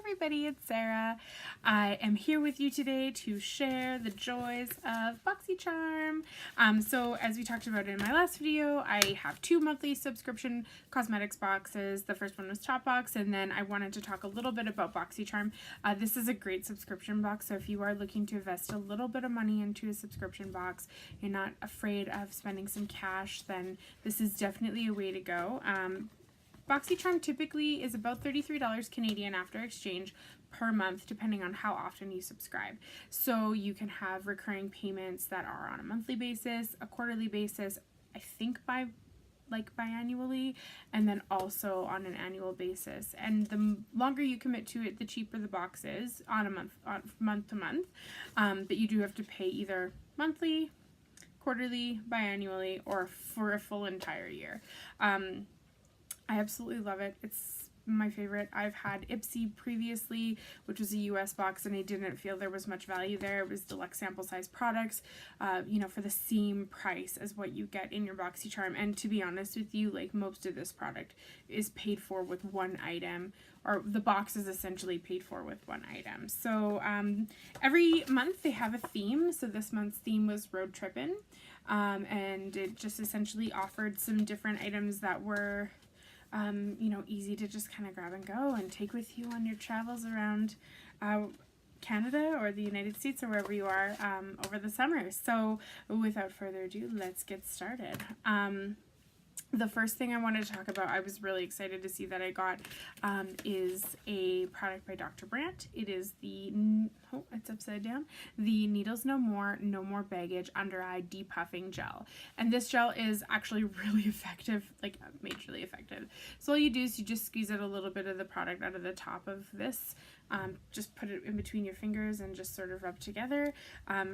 everybody, it's Sarah. I am here with you today to share the joys of BoxyCharm. So as we talked about in my last video, I have 2 monthly subscription cosmetics boxes. The first one was Top Box, and then I wanted to talk a little bit about BoxyCharm. This is a great subscription box, so if you are looking to invest a little bit of money into a subscription box, you're not afraid of spending some cash, then this is definitely a way to go. BoxyCharm typically is about $33 Canadian after exchange per month, depending on how often you subscribe. So you can have recurring payments that are on a monthly basis, a quarterly basis, I think biannually, and then also on an annual basis. And the longer you commit to it, the cheaper the box is on month to month. But you do have to pay either monthly, quarterly, biannually, or for a full entire year. I absolutely love it. It's my favorite. I've had Ipsy previously, which was a US box, and I didn't feel there was much value there. It was deluxe sample size products, for the same price as what you get in your BoxyCharm. And to be honest with you, like, most of this product is paid for with one item, or the box is essentially paid for with one item. So every month they have a theme. So this month's theme was Road Trippin', and it just essentially offered some different items that were easy to just kind of grab and go and take with you on your travels around Canada or the United States or wherever you are over the summer. So without further ado, let's get started. The first thing I wanted to talk about, I was really excited to see that I got, is a product by Dr. Brandt. It is it's upside down, the Needles No More, No More Baggage Under Eye Depuffing Gel. And this gel is actually really effective, like majorly effective. So all you do is you just squeeze out a little bit of the product out of the top of this, just put it in between your fingers and just sort of rub together,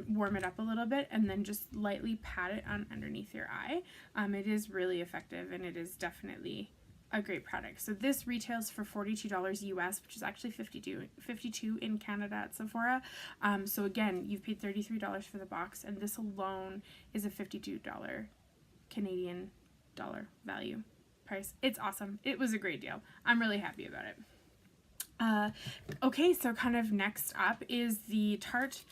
warm it up a little bit, and then just lightly pat it on underneath your eye. It is really effective, and it is definitely a great product. So this retails for $42 US, which is actually $52 in Canada at Sephora. So again, you've paid $33 for the box, and this alone is a $52 Canadian dollar value price. It's awesome. It was a great deal. I'm really happy about it. Okay, so kind of next up is the Tarte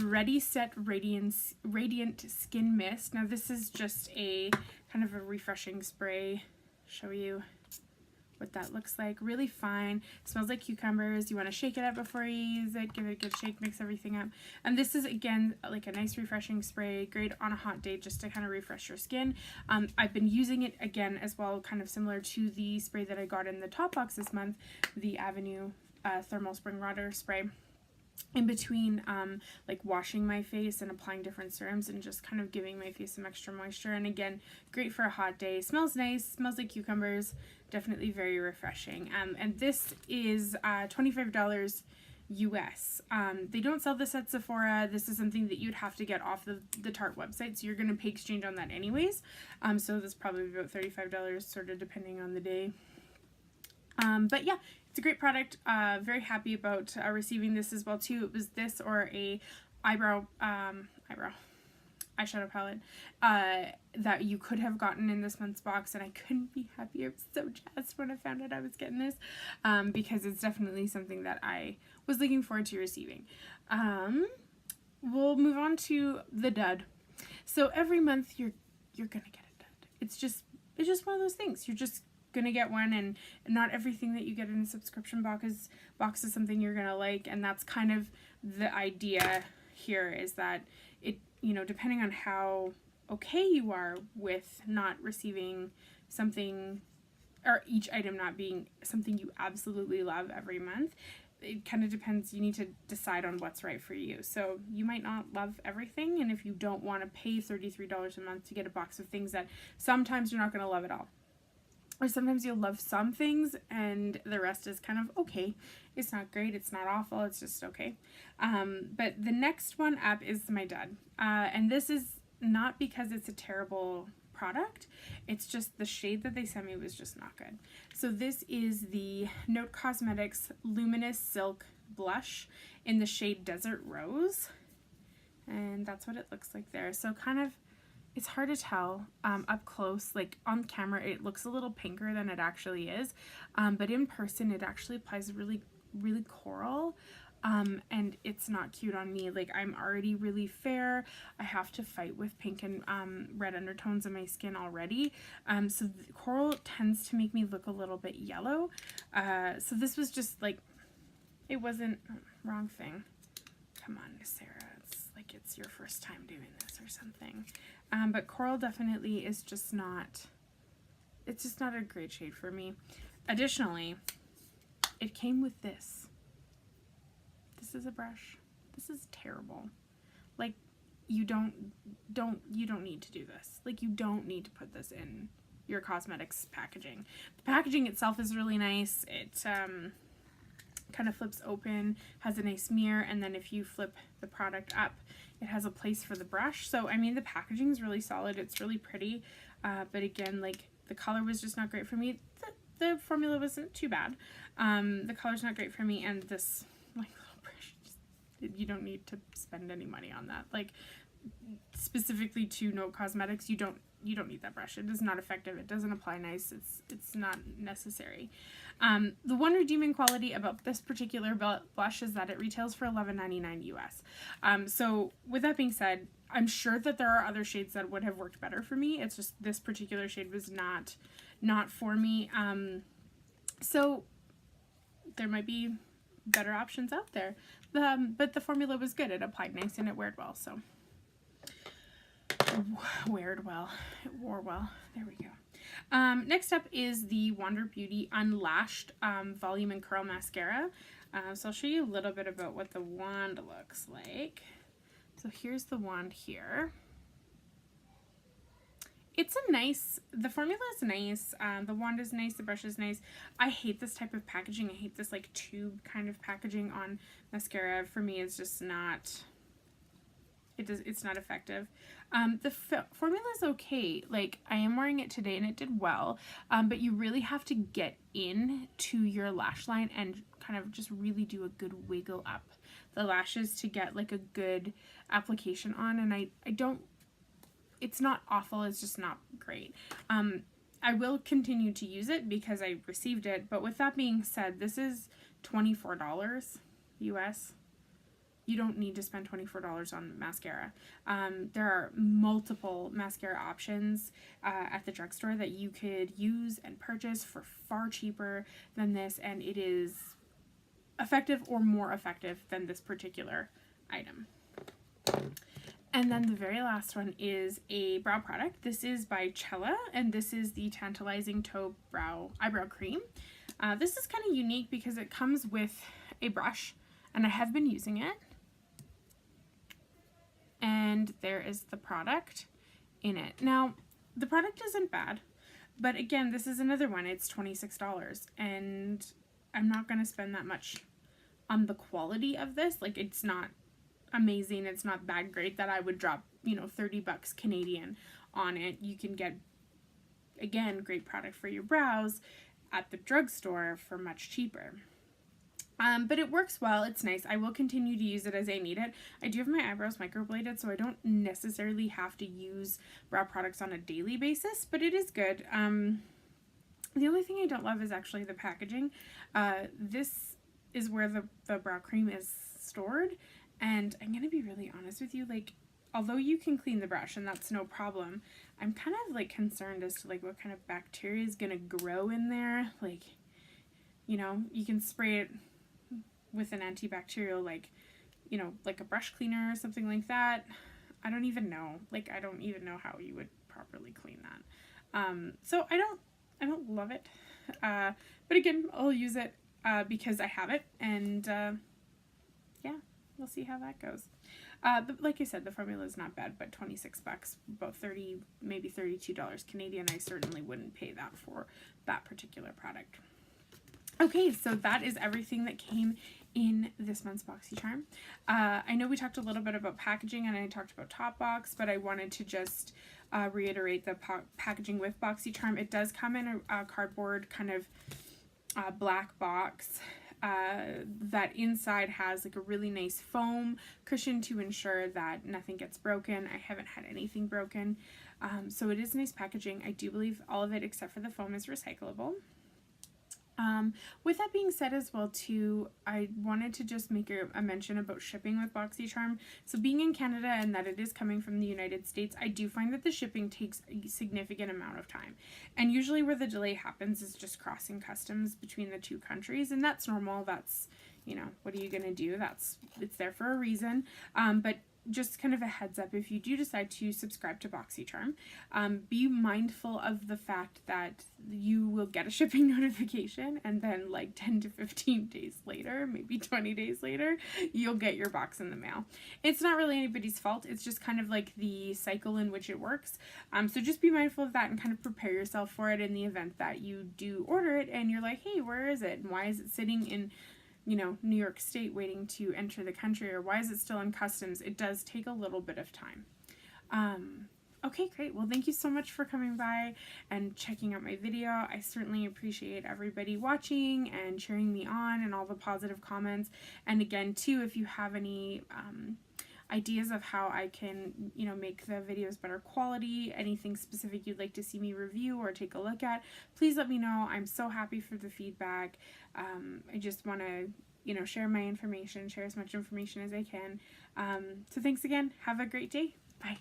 Ready Set Radiant Skin Mist. Now this is just a kind of a refreshing spray. Show you what that looks like. Really fine. Smells like cucumbers. You want to shake it up before you use it. Give it a good shake. Mix everything up. And this is, again, like a nice refreshing spray. Great on a hot day just to kind of refresh your skin. I've been using it again as well, kind of similar to the spray that I got in the Top Box this month, the Avenue Thermal Spring Water Spray, in between like washing my face and applying different serums and just kind of giving my face some extra moisture. And again, great for a hot day. Smells nice, smells like cucumbers, definitely very refreshing. And this is $25 US. They don't sell this at Sephora. This is something that you'd have to get off the Tarte website, so you're going to pay exchange on that anyways. So this is probably about $35, sort of depending on the day. But yeah, it's a great product. Very happy about receiving this as well too. It was this or a eyeshadow palette that you could have gotten in this month's box, and I couldn't be happier. I was so jazzed when I found out I was getting this, because it's definitely something that I was looking forward to receiving. We'll move on to the dud. So every month you're gonna get a dud. It's just one of those things. You're just gonna get one, and not everything that you get in a subscription box is something you're gonna like. And that's kind of the idea here, is that it, depending on how okay you are with not receiving something, or each item not being something you absolutely love every month, it kind of depends. You need to decide on what's right for you. So you might not love everything, and if you don't want to pay $33 a month to get a box of things that sometimes you're not going to love at all, or sometimes you'll love some things and the rest is kind of okay. It's not great, it's not awful, it's just okay. But the next one up is my dud. And this is not because it's a terrible product, it's just the shade that they sent me was just not good. So this is the Note Cosmetics Luminous Silk Blush in the shade Desert Rose. And that's what it looks like there. So kind of, it's hard to tell up close. Like on camera it looks a little pinker than it actually is, but in person it actually applies really really coral. And it's not cute on me. Like, I'm already really fair. I have to fight with pink and red undertones in my skin already. So the coral tends to make me look a little bit yellow. So this was just like, it wasn't, wrong thing. Come on, Sarah. It's like it's your first time doing this or something. But coral definitely is just not, it's just not a great shade for me. Additionally, it came with this. This is a brush. This is terrible. Like, you don't need to do this. Like, you don't need to put this in your cosmetics packaging. The packaging itself is really nice. It kind of flips open, has a nice mirror, and then if you flip the product up, it has a place for the brush. So, I mean, the packaging is really solid. It's really pretty. But again, like, the color was just not great for me. The formula wasn't too bad. The color's not great for me, and this, like, little brush, you don't need to spend any money on that. Like, specifically to No Cosmetics, you don't need that brush. It is not effective. It doesn't apply nice. It's not necessary. The one redeeming quality about this particular blush is that it retails for $11.99 US. So with that being said, I'm sure that there are other shades that would have worked better for me. It's just this particular shade was not for me. So there might be better options out there. But the formula was good. It applied nice and it wore well. So it wore well. There we go. Next up is the Wander Beauty Unlashed Volume and Curl Mascara. So I'll show you a little bit about what the wand looks like. So here's the wand here. It's a nice, the formula is nice, the wand is nice, the brush is nice. I hate this type of packaging. I hate this like tube kind of packaging on mascara. For me, it's just not, it's not effective. The formula is okay. Like, I am wearing it today and it did well, but you really have to get in to your lash line and kind of just really do a good wiggle up the lashes to get like a good application on. And I don't, it's not awful, it's just not great. I will continue to use it because I received it, but with that being said, this is $24 US. You don't need to spend $24 on mascara. There are multiple mascara options at the drugstore that you could use and purchase for far cheaper than this, and it is effective or more effective than this particular item. And then the very last one is a brow product. This is by Chela, and this is the Tantalizing Taupe Eyebrow Cream. This is kind of unique because it comes with a brush, and I have been using it. And there is the product in it. Now, the product isn't bad, but again, this is another one. It's $26, and I'm not going to spend that much on the quality of this. Like, it's not amazing. It's not that great that I would drop, you know, 30 bucks Canadian on it. You can get, again, great product for your brows at the drugstore for much cheaper. But it works well. It's nice. I will continue to use it as I need it. I do have my eyebrows microbladed, so I don't necessarily have to use brow products on a daily basis, but it is good. The only thing I don't love is actually the packaging. This is where the brow cream is stored, and I'm going to be really honest with you, like, although you can clean the brush and that's no problem, I'm kind of like concerned as to like what kind of bacteria is going to grow in there. Like, you know, you can spray it with an antibacterial, like, you know, like a brush cleaner or something like that. I don't even know. Like, I don't even know how you would properly clean that. So I don't love it. But again, I'll use it because I have it, and yeah, we'll see how that goes. But like I said, the formula is not bad, but 26 bucks, about 30, maybe $32 Canadian. I certainly wouldn't pay that for that particular product. Okay, so that is everything that came in this month's BoxyCharm. I know we talked a little bit about packaging and I talked about Top Box, but I wanted to just reiterate the packaging with BoxyCharm. It does come in a cardboard kind of black box that inside has like a really nice foam cushion to ensure that nothing gets broken. I haven't had anything broken, so it is nice packaging. I do believe all of it except for the foam is recyclable. With that being said as well too, I wanted to just make a mention about shipping with BoxyCharm. So being in Canada and that it is coming from the United States, I do find that the shipping takes a significant amount of time. And usually where the delay happens is just crossing customs between the two countries, and that's normal. That's, you know, what are you going to do? It's there for a reason. But just kind of a heads up, if you do decide to subscribe to BoxyCharm, be mindful of the fact that you will get a shipping notification, and then like 10 to 15 days later, maybe 20 days later, you'll get your box in the mail. It's not really anybody's fault. It's just kind of like the cycle in which it works. So just be mindful of that and kind of prepare yourself for it in the event that you do order it and you're like, hey, where is it? And why is it sitting in, you know, New York State waiting to enter the country, or why is it still in customs? It does take a little bit of time. Okay, great. Well, thank you so much for coming by and checking out my video. I certainly appreciate everybody watching and cheering me on and all the positive comments. And again, too, if you have any ideas of how I can, you know, make the videos better quality, anything specific you'd like to see me review or take a look at, please let me know. I'm so happy for the feedback. I just want to, you know, share my information, share as much information as I can. So thanks again. Have a great day. Bye.